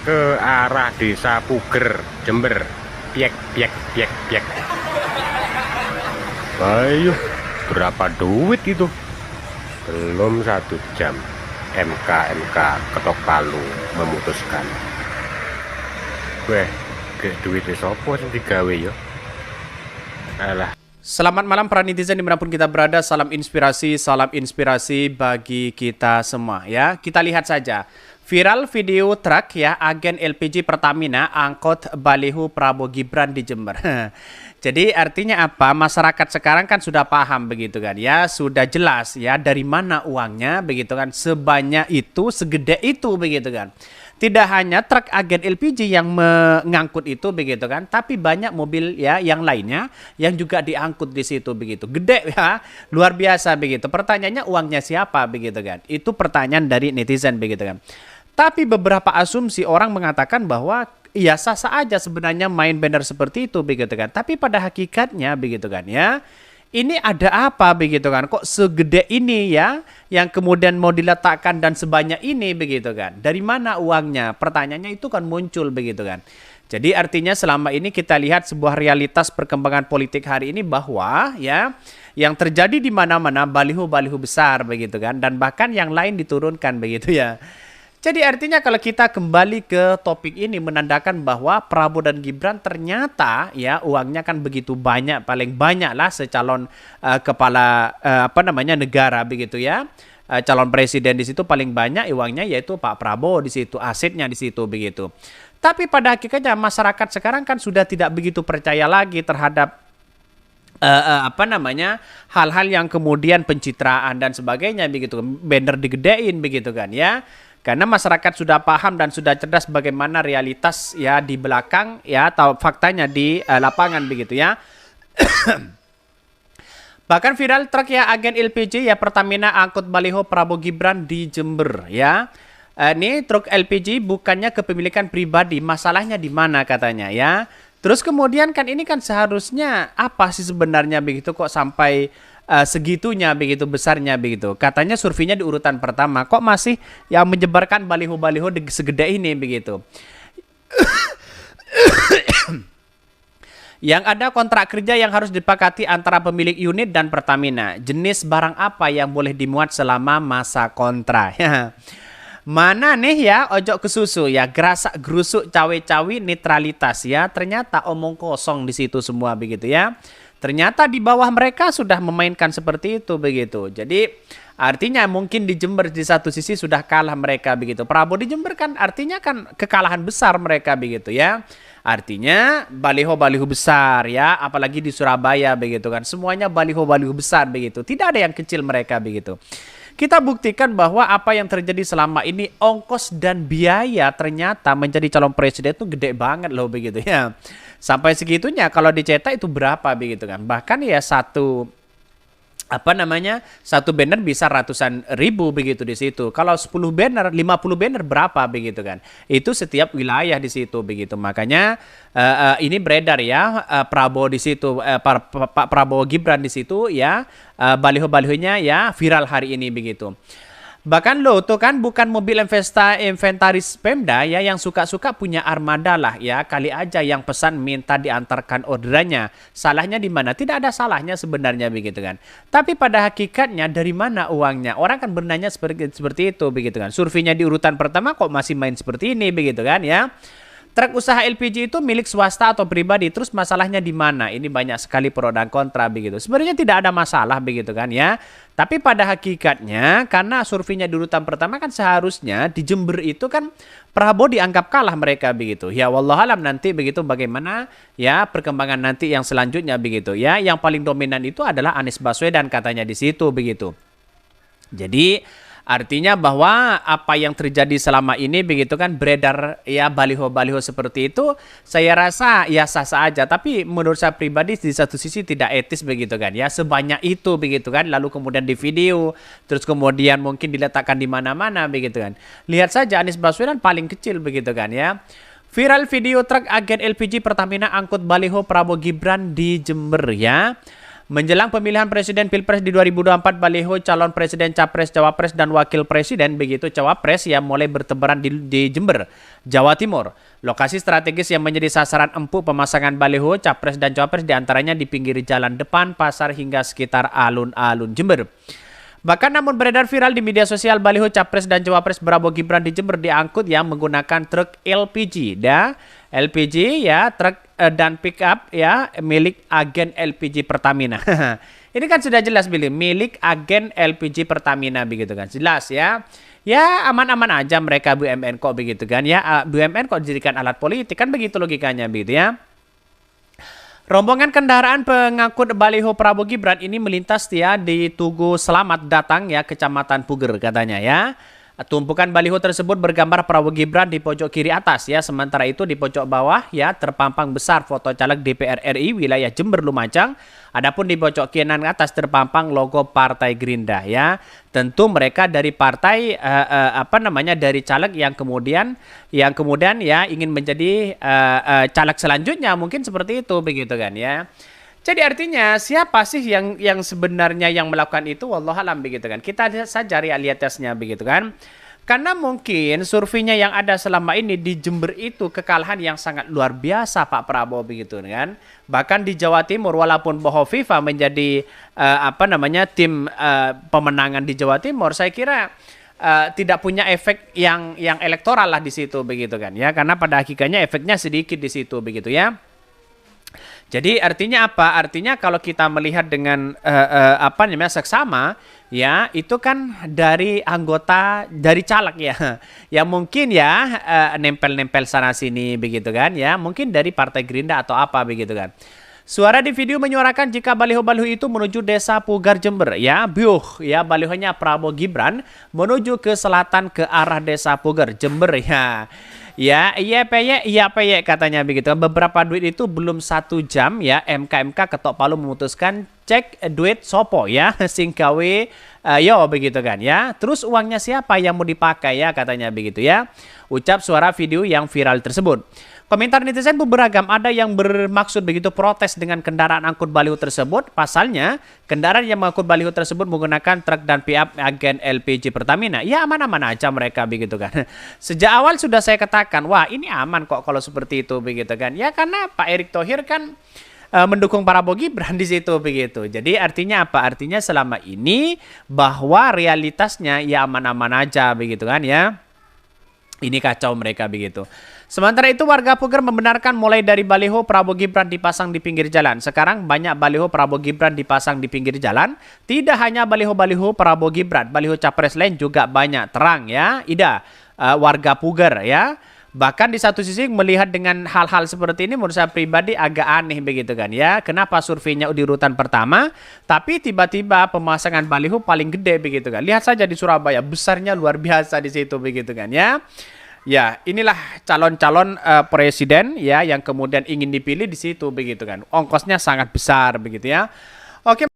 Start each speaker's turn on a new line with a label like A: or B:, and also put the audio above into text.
A: ke arah Desa Puger, Jember. Piek, piek, piek, piek. Ayo, berapa duit itu? Belum 1 jam. MK ketok palu memutuskan. Weh, ke duit sopo sing digawe yo. Alah.
B: Selamat malam para netizen dimanapun kita berada, salam inspirasi bagi kita semua ya. Kita lihat saja viral video truk ya agen LPG Pertamina angkut baliho Prabowo Gibran di Jember. Jadi artinya apa? Masyarakat sekarang kan sudah paham begitu kan ya, sudah jelas ya dari mana uangnya begitu kan, sebanyak itu, segede itu begitu kan. Tidak hanya truk agen LPG yang mengangkut itu begitu kan, tapi banyak mobil ya yang lainnya yang juga diangkut di situ begitu. Gede ya, luar biasa begitu. Pertanyaannya uangnya siapa begitu kan? Itu pertanyaan dari netizen begitu kan. Tapi beberapa asumsi orang mengatakan bahwa ya sah-sah aja sebenarnya main banner seperti itu begitu kan. Tapi pada hakikatnya begitu kan ya. Ini ada apa begitu kan? Kok segede ini ya yang kemudian mau diletakkan dan sebanyak ini begitu kan? Dari mana uangnya? Pertanyaannya itu kan muncul begitu kan. Jadi artinya selama ini kita lihat sebuah realitas perkembangan politik hari ini bahwa ya yang terjadi di mana-mana baliho-baliho besar begitu kan, dan bahkan yang lain diturunkan begitu ya. Jadi artinya kalau kita kembali ke topik ini menandakan bahwa Prabowo dan Gibran ternyata ya uangnya kan begitu banyak, paling banyak lah secalon kepala negara begitu ya. Calon presiden di situ paling banyak uangnya yaitu Pak Prabowo di situ, asetnya di situ begitu. Tapi pada hakikatnya masyarakat sekarang kan sudah tidak begitu percaya lagi terhadap hal-hal yang kemudian pencitraan dan sebagainya begitu, banner digedein begitu kan ya. Karena masyarakat sudah paham dan sudah cerdas bagaimana realitas ya di belakang ya atau faktanya di lapangan begitu ya. Bahkan viral truk ya agen LPG ya Pertamina angkut baliho Prabowo Gibran di Jember ya. Ini truk LPG bukannya kepemilikan pribadi, masalahnya di mana katanya ya. Terus kemudian kan ini kan seharusnya apa sih sebenarnya begitu kok sampai segitunya begitu besarnya begitu. Katanya surveinya di urutan pertama. Kok masih yang menyebarkan baliho-baliho segede ini begitu. Yang ada kontrak kerja yang harus disepakati antara pemilik unit dan Pertamina. Jenis barang apa yang boleh dimuat selama masa kontrak. Mana nih ya ojok ke susu ya, gerasak gerusuk cawe-cawe netralitas ya. Ternyata omong kosong di situ semua begitu ya. Ternyata di bawah mereka sudah memainkan seperti itu begitu. Jadi artinya mungkin di Jember di satu sisi sudah kalah mereka begitu. Prabowo di Jember kan artinya kan kekalahan besar mereka begitu ya. Artinya baliho-baliho besar ya, apalagi di Surabaya begitu kan. Semuanya baliho-baliho besar begitu. Tidak ada yang kecil mereka begitu. Kita buktikan bahwa apa yang terjadi selama ini ongkos dan biaya ternyata menjadi calon presiden itu gede banget loh begitu ya. Sampai segitunya kalau dicetak itu berapa begitu kan. Bahkan ya satu banner bisa ratusan ribu begitu di situ. Kalau 10 banner, 50 banner berapa begitu kan. Itu setiap wilayah di situ begitu. Makanya ini beredar ya Prabowo di situ, Pak Prabowo Gibran di situ ya, baliho-balihonya ya viral hari ini begitu. Bahkan lo tuh kan bukan mobil inventaris Pemda ya yang suka-suka punya armada lah ya. Kali aja yang pesan minta diantarkan orderannya. Salahnya di mana? Tidak ada salahnya sebenarnya begitu kan. Tapi pada hakikatnya dari mana uangnya? Orang kan bernanya seperti itu begitu kan. Surveinya di urutan pertama kok masih main seperti ini begitu kan ya. Truk usaha LPG itu milik swasta atau pribadi. Terus masalahnya di mana? Ini banyak sekali pro dan kontra begitu. Sebenarnya tidak ada masalah begitu kan ya. Tapi pada hakikatnya karena surveinya di urutan pertama kan seharusnya di Jember itu kan Prabowo dianggap kalah mereka begitu. Ya wallahualam nanti begitu bagaimana ya perkembangan nanti yang selanjutnya begitu ya. Yang paling dominan itu adalah Anies Baswedan katanya di situ begitu. Jadi artinya bahwa apa yang terjadi selama ini begitu kan beredar ya baliho-baliho seperti itu, saya rasa ya sah-sah aja. Tapi menurut saya pribadi di satu sisi tidak etis begitu kan ya, sebanyak itu begitu kan, lalu kemudian di video, terus kemudian mungkin diletakkan di mana-mana begitu kan. Lihat saja Anies Baswedan paling kecil begitu kan ya. Viral video truk agen LPG Pertamina angkut baliho Prabowo Gibran di Jember ya. Menjelang pemilihan presiden Pilpres di 2024, baliho calon presiden, capres, cawapres, dan wakil presiden begitu cawapres yang mulai bertebaran di Jember, Jawa Timur. Lokasi strategis yang menjadi sasaran empuk pemasangan baliho capres dan cawapres diantaranya di pinggir jalan depan, pasar, hingga sekitar alun-alun Jember. Bahkan namun beredar viral di media sosial baliho capres dan cawapres Prabowo Gibran di Jember diangkut yang menggunakan truk LPG ya, truk dan pick up ya milik agen LPG Pertamina. Ini kan sudah jelas milik agen LPG Pertamina begitu kan. Jelas ya. Ya aman-aman aja mereka BUMN kok begitu kan ya. BUMN kok dijadikan alat politik kan begitu logikanya begitu ya. Rombongan kendaraan pengangkut baliho Prabowo Gibran ini melintas ya di Tugu Selamat Datang ya, Kecamatan Puger katanya ya. Tumpukan baliho tersebut bergambar Prabowo Gibran di pojok kiri atas ya, sementara itu di pojok bawah ya terpampang besar foto caleg DPR RI wilayah Jember Lumajang. Adapun di pojok kanan atas terpampang logo Partai Gerindra ya. Tentu mereka dari partai dari caleg yang kemudian ya ingin menjadi caleg selanjutnya, mungkin seperti itu begitu kan ya. Jadi artinya siapa sih yang sebenarnya yang melakukan itu? Wallahualam begitu kan. Kita saja realitasnya begitu kan. Karena mungkin surveinya yang ada selama ini di Jember itu kekalahan yang sangat luar biasa Pak Prabowo begitu kan. Bahkan di Jawa Timur walaupun Bohovifa menjadi tim pemenangan di Jawa Timur, saya kira tidak punya efek yang elektoral lah di situ begitu kan ya. Karena pada hakikatnya efeknya sedikit di situ begitu ya. Jadi artinya apa? Artinya kalau kita melihat dengan seksama ya, itu kan dari anggota dari caleg ya. Ya mungkin ya nempel-nempel sana sini begitu kan ya. Mungkin dari Partai Gerindra atau apa begitu kan. Suara di video menyuarakan jika baliho-baliho itu menuju Desa Pugar Jember ya. Ya balihonya Prabowo Gibran menuju ke selatan ke arah Desa Pugar Jember ya. Ya, iya peyek katanya begitu. Beberapa duit itu belum 1 jam ya. MK Ketok Palu memutuskan cek duit sopo ya. Sing gawe yo begitu kan ya. Terus uangnya siapa yang mau dipakai ya katanya begitu ya. Ucap suara video yang viral tersebut. Komentar netizen pun beragam, ada yang bermaksud begitu protes dengan kendaraan angkut baliho tersebut. Pasalnya, kendaraan yang mengangkut baliho tersebut menggunakan truk dan pick-up agen LPG Pertamina. Ya aman-aman aja mereka begitu kan. Sejak awal sudah saya katakan, wah ini aman kok kalau seperti itu begitu kan. Ya karena Pak Erick Thohir kan mendukung Prabowo Gibran di situ begitu. Jadi artinya apa? Artinya selama ini bahwa realitasnya ya aman-aman aja begitu kan ya. Ini kacau mereka begitu. Sementara itu warga Puger membenarkan mulai dari baliho Prabowo Gibran dipasang di pinggir jalan. Sekarang banyak baliho Prabowo Gibran dipasang di pinggir jalan. Tidak hanya baliho-baliho Prabowo Gibran, baliho capres lain juga banyak. Terang ya, Ida, warga Puger ya. Bahkan di satu sisi melihat dengan hal-hal seperti ini menurut saya pribadi agak aneh begitu kan ya. Kenapa surveinya di urutan pertama tapi tiba-tiba pemasangan baliho paling gede begitu kan. Lihat saja di Surabaya besarnya luar biasa di situ begitu kan ya. Ya, inilah calon-calon presiden ya yang kemudian ingin dipilih di situ begitu kan. Ongkosnya sangat besar begitu ya. Oke.